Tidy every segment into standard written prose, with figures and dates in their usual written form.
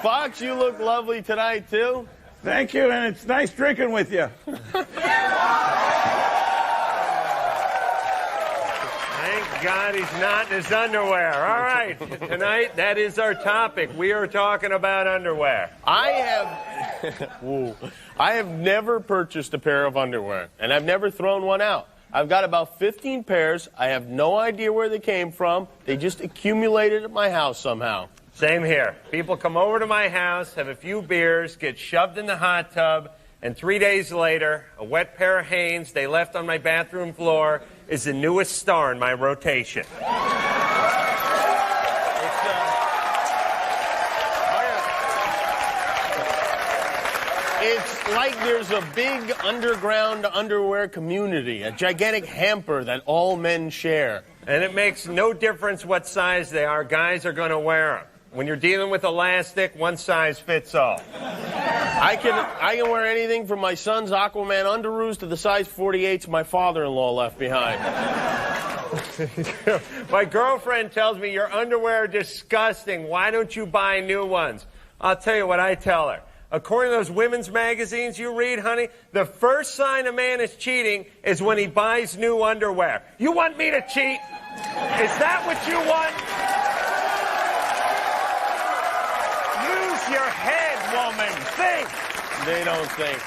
Fox, you look lovely tonight, too. Thank you, and it's nice drinking with you. Thank God he's not in his underwear. All right, tonight, that is our topic. We are talking about underwear. I have never purchased a pair of underwear, and I've never thrown one out. I've got about 15 pairs. I have no idea where they came from. They just accumulated at my house somehow. Same here. People come over to my house, have a few beers, get shoved in the hot tub, and 3 days later, a wet pair of Hanes they left on my bathroom floor is the newest star in my rotation. It's like there's a big underground underwear community, a gigantic hamper that all men share. And it makes no difference what size they are. Guys are going to wear them. When you're dealing with elastic, one size fits all. I can wear anything from my son's Aquaman underoos to the size 48s my father-in-law left behind. My girlfriend tells me your underwear are disgusting. Why don't you buy new ones? I'll tell you what I tell her. According to those women's magazines you read, honey, the first sign a man is cheating is when he buys new underwear. You want me to cheat? Is that what you want? Use your head, woman. Think. They don't think.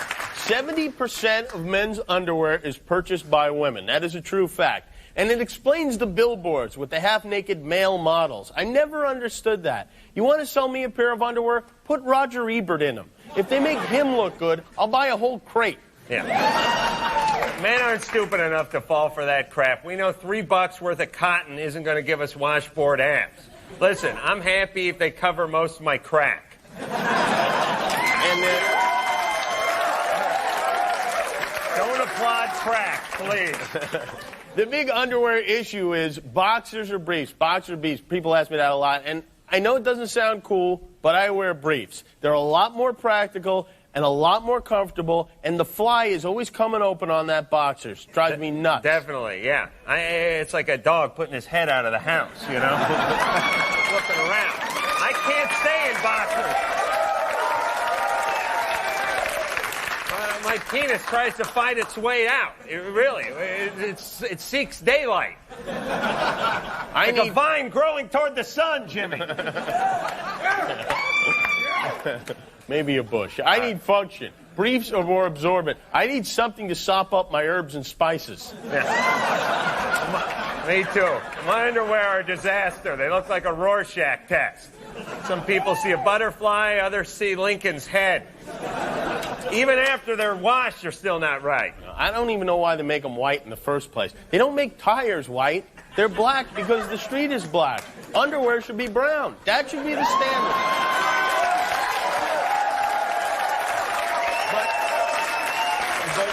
70% of men's underwear is purchased by women. That is a true fact. And it explains the billboards with the half-naked male models. I never understood that. You want to sell me a pair of underwear? Put Roger Ebert in them. If they make him look good, I'll buy a whole crate. Yeah. Men aren't stupid enough to fall for that crap. We know $3 worth of cotton isn't going to give us washboard abs. Listen, I'm happy if they cover most of my crack. And don't applaud crack, please. The big underwear issue is boxers or briefs. Boxers or briefs. People ask me that a lot. And I know it doesn't sound cool, but I wear briefs. They're a lot more practical and a lot more comfortable, and the fly is always coming open on that boxers. Drives me nuts. Definitely, yeah. It's like a dog putting his head out of the house, you know? Looking around. I can't stay in boxers. My penis tries to fight its way out. It seeks daylight. Like a vine growing toward the sun, Jimmy. Maybe a bush. I need function. Briefs are more absorbent. I need something to sop up my herbs and spices. Yeah. Me too. My underwear are a disaster. They look like a Rorschach test. Some people see a butterfly, others see Lincoln's head. Even after they're washed, they're still not right. I don't even know why they make them white in the first place. They don't make tires white. They're black because the street is black. Underwear should be brown. That should be the standard. But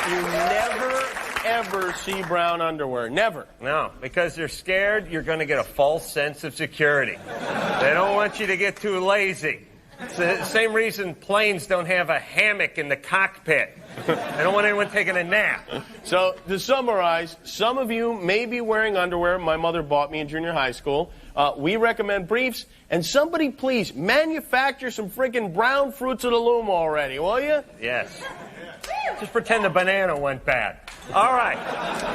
you never, ever see brown underwear. Never. No, because they're scared you're going to get a false sense of security. They don't want you to get too lazy. It's the same reason planes don't have a hammock in the cockpit. They don't want anyone taking a nap. So, to summarize, some of you may be wearing underwear my mother bought me in junior high school. We recommend briefs. And somebody please manufacture some freaking brown Fruits of the Loom already, will you? Yes. Just pretend the banana went bad. All right.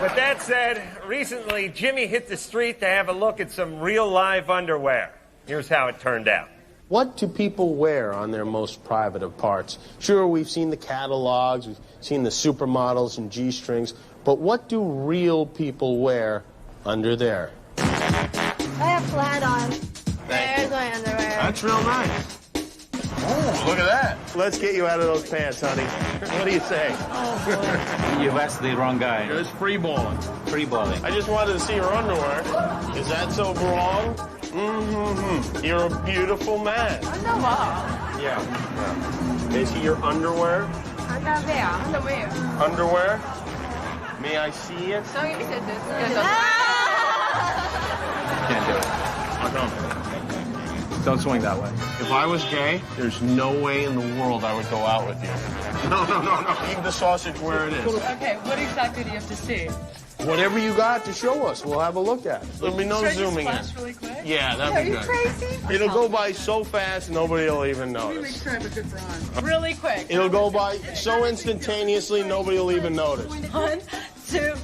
With that said, recently Jimmy hit the street to have a look at some real live underwear. Here's how it turned out. What do people wear on their most private of parts? Sure, we've seen the catalogs, we've seen the supermodels and G-strings, But what do real people wear under there? I have flat on. Thank There's my underwear. That's real nice. Oh, look at that. Let's get you out of those pants, honey. What do you say? You've asked the wrong guy. It's free balling. Free balling. I just wanted to see your underwear. Is that so wrong? Mm-hmm. You're a beautiful man. Yeah. May I see your underwear? Underwear. Underwear? May I see it? Can't do it. How come? Don't swing that way. If I was gay, there's no way in the world I would go out with you. No. Leave the sausage where it is. Okay, what exactly do you have to see? Whatever you got to show us, we'll have a look at it. There'll be no Should I just zooming in. flash really quick? Yeah, that'd be good. Are you crazy? It'll go by so fast, nobody will even Let me make notice. sure I have a good bra on. Really quick. It'll go by so instantaneously, nobody will even notice. 1, 2.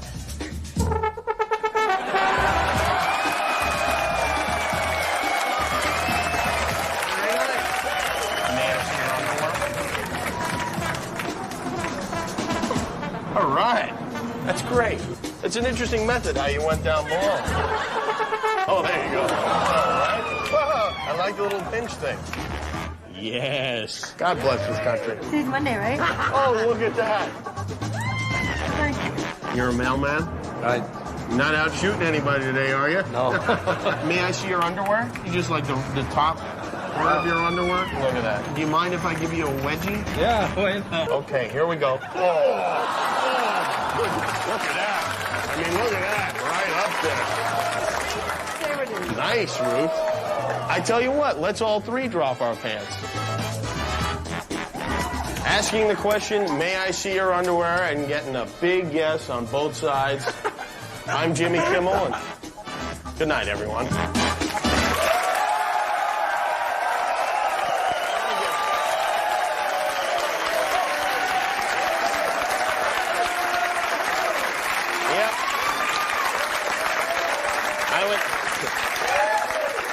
All right. That's great. It's an interesting method how you went down below. Oh, there you go. All right. I like the little pinch thing. Yes. God bless this country. Today's Monday, right? Oh, look at that. You're a mailman? You're not out shooting anybody today, are you? No. May I see your underwear? You just like the top part of your underwear? Look at that. Do you mind if I give you a wedgie? Yeah, why not? Okay, here we go. Oh, look at that. I mean, look at that. Right up there. Nice, Ruth. I tell you what, let's all three drop our pants. Asking the question, may I see your underwear, and getting a big yes on both sides. I'm Jimmy Kimmel, and good night, everyone.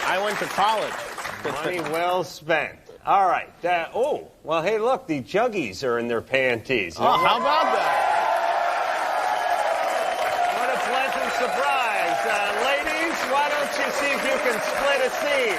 I went to college. Money well spent. All right. Well, hey, look, the juggies are in their panties. Oh, how about that? What a pleasant surprise. Ladies, why don't you see if you can split a seam?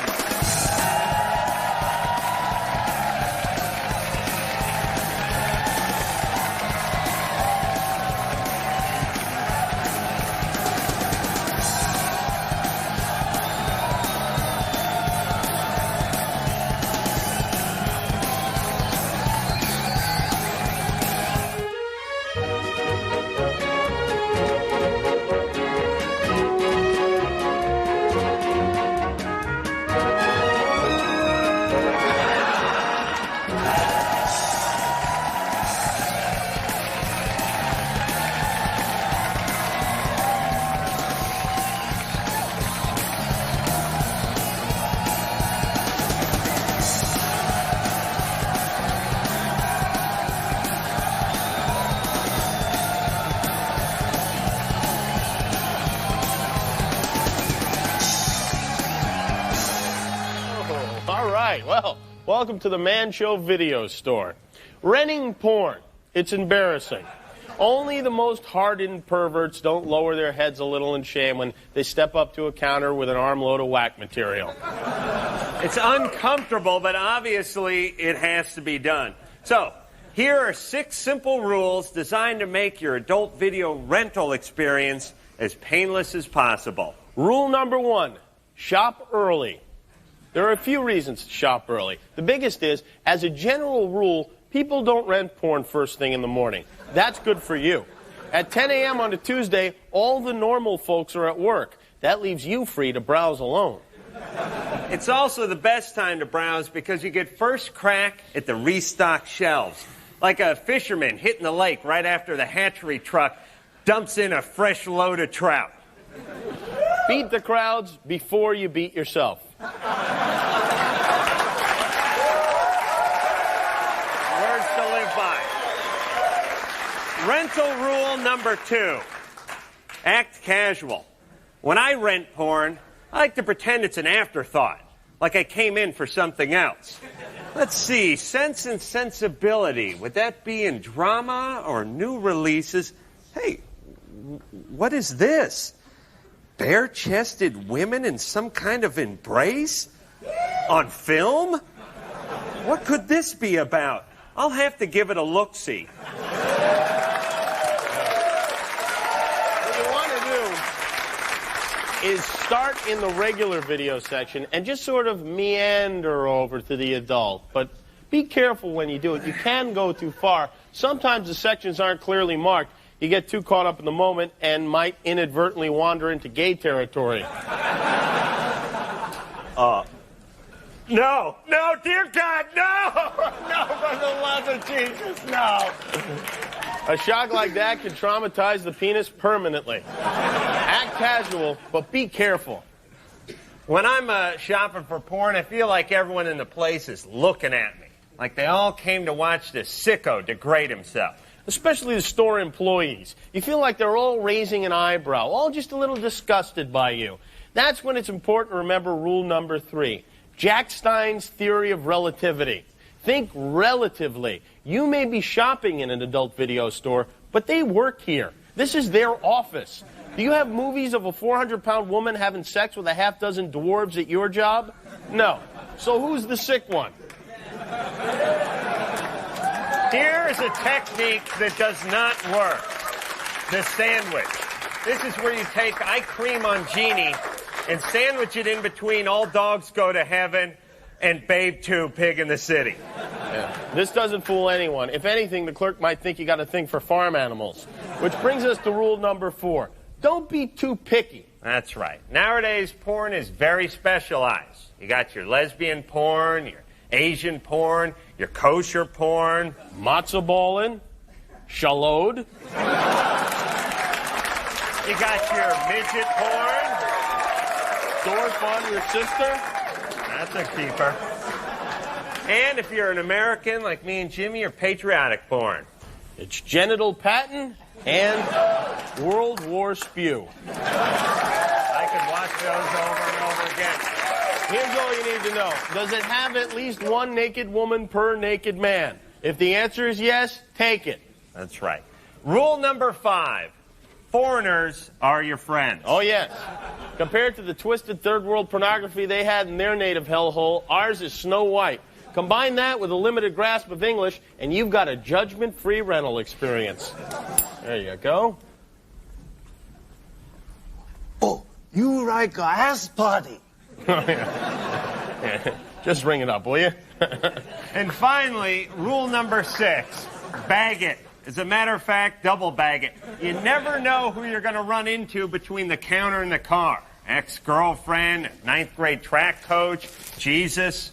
Well, welcome to the Man Show Video Store. Renting porn. It's embarrassing. Only the most hardened perverts don't lower their heads a little in shame when they step up to a counter with an armload of whack material. It's uncomfortable, but obviously it has to be done. So, here are 6 simple rules designed to make your adult video rental experience as painless as possible. Rule number 1, shop early. There are a few reasons to shop early. The biggest is, as a general rule, people don't rent porn first thing in the morning. That's good for you. At 10 a.m. on a Tuesday, all the normal folks are at work. That leaves you free to browse alone. It's also the best time to browse because you get first crack at the restocked shelves. Like a fisherman hitting the lake right after the hatchery truck dumps in a fresh load of trout. Beat the crowds before you beat yourself. Words to live by. Rental rule number 2. Act casual. When I rent porn, I like to pretend it's an afterthought, like I came in for something else. Let's see, Sense and Sensibility. Would that be in drama or new releases? Hey, What is this? Bare-chested women in some kind of embrace? On film? What could this be about? I'll have to give it a look-see. What you want to do is start in the regular video section and just sort of meander over to the adult. But be careful when you do it. You can go too far. Sometimes the sections aren't clearly marked. You get too caught up in the moment and might inadvertently wander into gay territory. No, dear God, no! No, for the love of Jesus, no! A shock like that can traumatize the penis permanently. Act casual, but be careful. When I'm shopping for porn, I feel like everyone in the place is looking at me. Like they all came to watch this sicko degrade himself. Especially the store employees. You feel like they're all raising an eyebrow, all just a little disgusted by you. That's when it's important to remember rule number 3. Jack Stein's theory of relativity. Think relatively. You may be shopping in an adult video store, but they work here. This is their office. Do you have movies of a 400-pound woman having sex with a half-dozen dwarves at your job? No. So who's the sick one? Here is a technique that does not work. The sandwich. This is where you take eye cream on Genie and sandwich it in between All Dogs Go to Heaven and Babe 2, Pig in the City. Yeah. This doesn't fool anyone. If anything, the clerk might think you got a thing for farm animals. Which brings us to rule number 4. Don't be too picky. That's right. Nowadays, porn is very specialized. You got your lesbian porn, your Asian porn, your kosher porn. Matzo ballin', shalod. You got your midget porn. Door fun your sister. That's a keeper. And if you're an American like me and Jimmy, your patriotic porn. It's genital pattern and World War spew. I could watch those over and over again. Here's all you need to know. Does it have at least one naked woman per naked man? If the answer is yes, take it. That's right. Rule number 5. Foreigners are your friends. Oh, yes. Compared to the twisted third world pornography they had in their native hellhole, ours is Snow White. Combine that with a limited grasp of English, and you've got a judgment-free rental experience. There you go. Oh, you like a ass party? Yeah. Just ring it up, will you? And finally, rule number 6. Bag it. As a matter of fact, double bag it. You never know who you're going to run into between the counter and the car. Ex-girlfriend, 9th grade track coach, Jesus.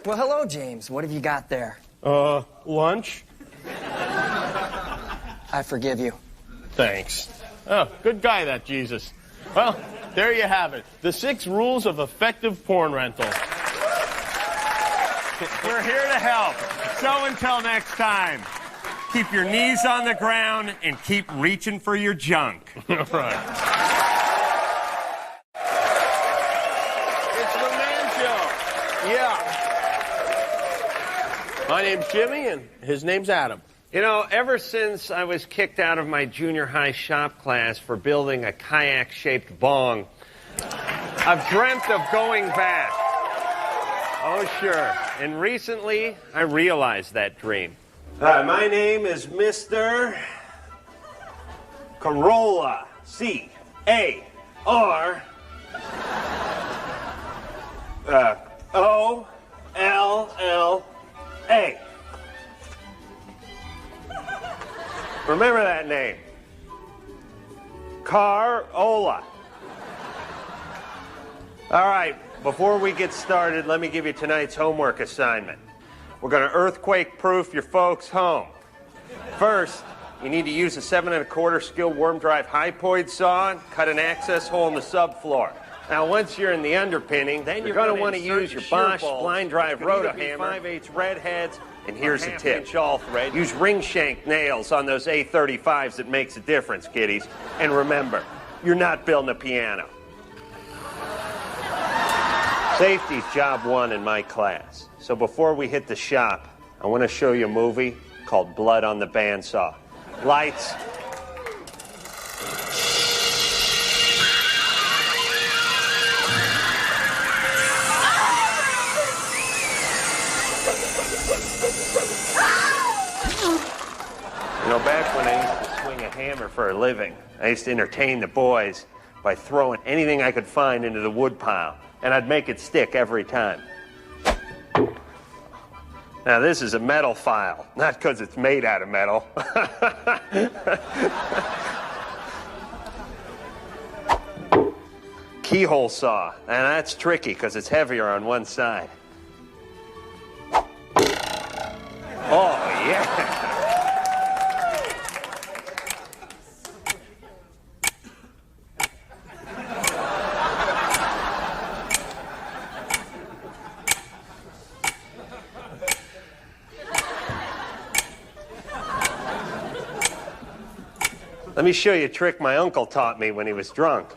Well, hello, James. What have you got there? Lunch? I forgive you. Thanks. Oh, good guy, that Jesus. Well, there you have it. The 6 rules of effective porn rental. We're here to help. So until next time, keep your knees on the ground and keep reaching for your junk. Right. It's the Man Show. Yeah. My name's Jimmy, and his name's Adam. You know, ever since I was kicked out of my junior high shop class for building a kayak-shaped bong, I've dreamt of going back. Oh, sure. And recently, I realized that dream. Hi, my name is Mr. Carolla. C-A-R... O-L-L-A. Remember that name. Carolla. All right, before we get started, let me give you tonight's homework assignment. We're going to earthquake-proof your folks' home. First, you need to use a 7 1/4 skilled worm drive hypoid saw and cut an access hole in the subfloor. Now, once you're in the underpinning, then you're going to want to use your Bosch blind drive rotohammer, 5/8 redheads, and here's a tip. Thread. Use ring shank nails on those A35s. It makes a difference, kiddies. And remember, you're not building a piano. Safety's job 1 in my class. So before we hit the shop, I want to show you a movie called Blood on the Bandsaw. Lights. You know, back when I used to swing a hammer for a living, I used to entertain the boys by throwing anything I could find into the wood pile, and I'd make it stick every time. Now, this is a metal file, not because it's made out of metal. Keyhole saw, and that's tricky because it's heavier on one side. Oh, yeah. Let me show you a trick my uncle taught me when he was drunk.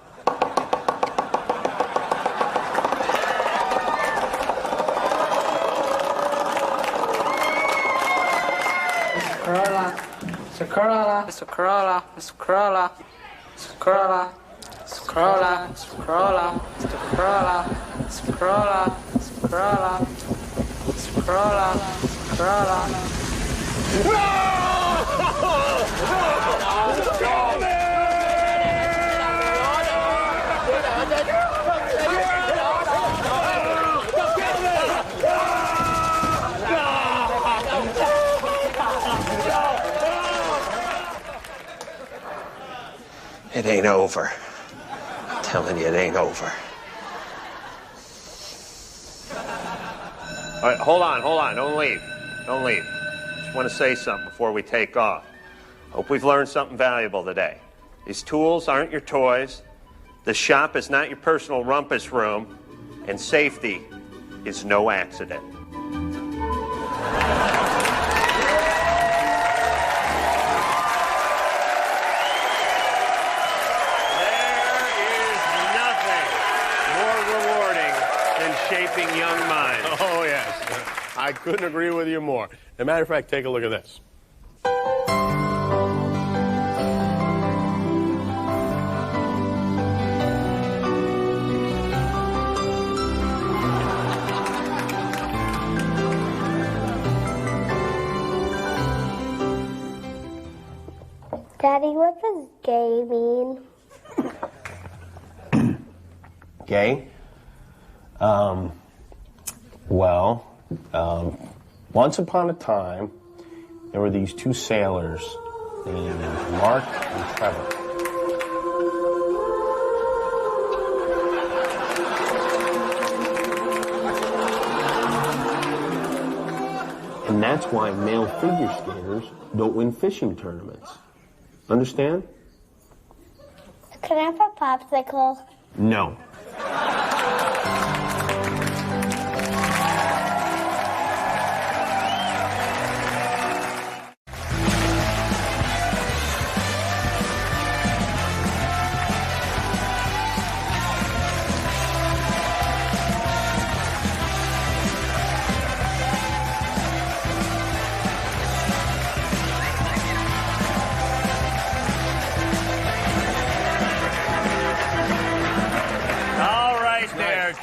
Corolla, Mr. Corolla, Mr. Corolla, Mr. Corolla, Mr. Corolla, Mr. Corolla, Mr. Corolla, Mr. Corolla, Mr. Corolla, Mr. Corolla, Mr. Corolla, Mr. Corolla. It ain't over. I'm telling you, it ain't over. All right, hold on. Don't leave. Don't leave. Just want to say something before we take off. Hope we've learned something valuable today. These tools aren't your toys. The shop is not your personal rumpus room. And safety is no accident. Shaping young minds. Oh, yes. I couldn't agree with you more. As a matter of fact, take a look at this. Daddy, what does gay mean? Gay? Once upon a time, there were these two sailors named Mark and Trevor. And that's why male figure skaters don't win fishing tournaments. Understand? Can I have a popsicle? No.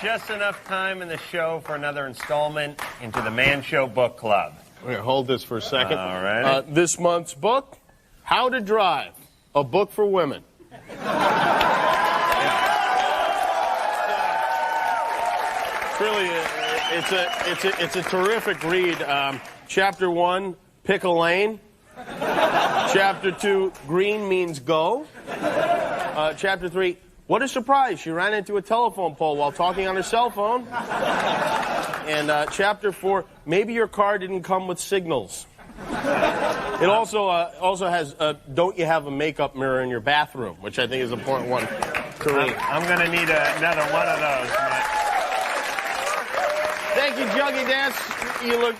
Just enough time in the show for another installment into the Man Show Book Club. Here, hold this for a second. All right. This month's book, How to Drive, a book for women. Really, it's a terrific read. Chapter 1, Pick a Lane. Chapter 2, Green means go. Chapter 3, what a surprise, she ran into a telephone pole while talking on her cell phone. And Chapter 4, maybe your car didn't come with signals. It also has, don't you have a makeup mirror in your bathroom, which I think is an important one to read. I'm going to need another one of those. Thank you, Juggy Dance. You look,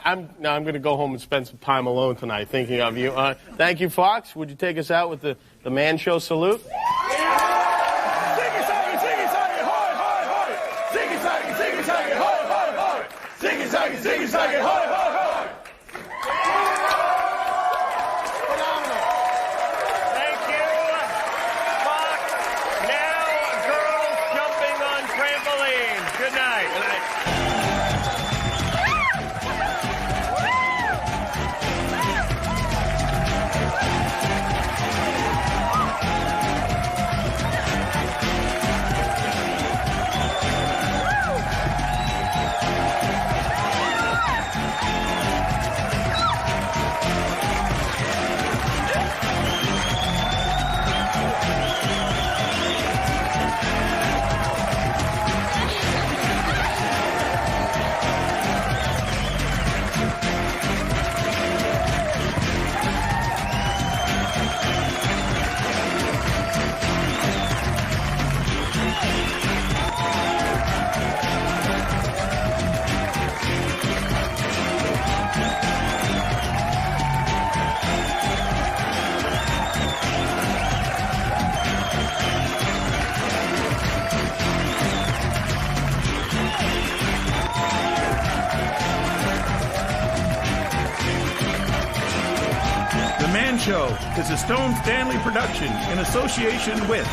I'm going to go home and spend some time alone tonight thinking of you. Thank you, Fox. Would you take us out with the Man Show salute? 30 seconds. Hoy, hoy, hoy. Thank you, Fox. Now, girls jumping on trampolines. Good night. Good night. The Man Show is a Stone Stanley production in association with